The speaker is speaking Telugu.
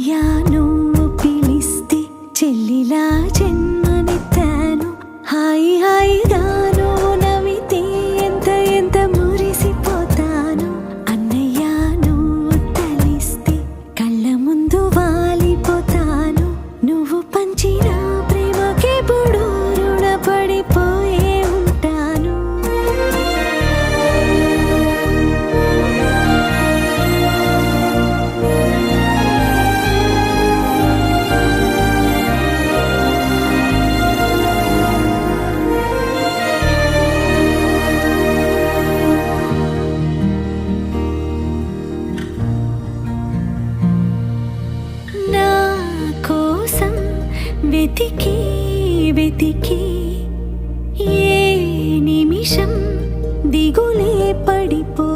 అన్నయ్య నువ్వు పిలిస్తే చెల్లిలా జన్మనెత్తాను. హాయి హాయిగా నువ్వు నవ్వితే ఎంత ఎంత మురిసిపోతాను. అన్నయ్య నువ్వు తలిస్తే కళ్ళ ముందు వాలిపోతాను. నువ్వు పంచిన ప్రేమకెప్పుడు రుణపడిపోయే ఉంటాను. నా కోసం వెతికి వెతికి ఏ నిమిషం దిగులే పడిపో